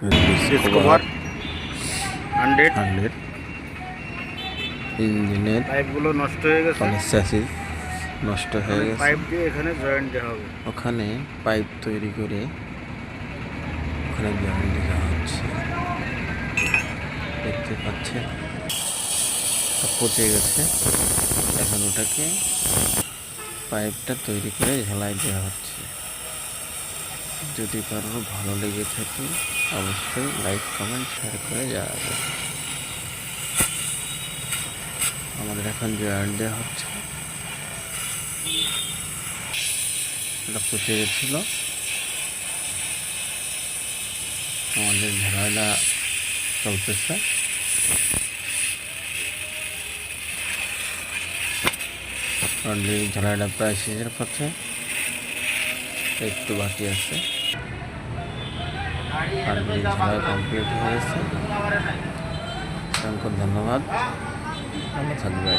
Discover 100 ইঞ্জিনের পাইপগুলো নষ্ট হয়ে গেছে, চ্যাসিস নষ্ট হয়ে গেছে। পাইপ দিয়ে এখানে জয়েন্ট দেওয়া হবে। ওখানে পাইপ তৈরি করে ওখানে জয়েন্ট দেওয়া হচ্ছে। দেখতে পাচ্ছেন পচে গেছে, এখন ওটাকে পাইপটা তৈরি করে ঝালাই দেওয়া হচ্ছে। যদি কারোর ভালো লেগে থাকে অবশ্যই লাইক কমেন্ট শেয়ার করে জানাবেন। আমাদের এখন জয়েন্ট দেওয়া হচ্ছে। এটা পচে গেছিল, আমাদের ঝালাইটা চলতেছে। অলরেডি ঝালাইটা প্রায় শেষের পথে, একটু বাকি আছে। অলরেডি ঝালাই কমপ্লিট হয়ে গেছে। অসংখ্য ধন্যবাদ, ভালো থাকবেন।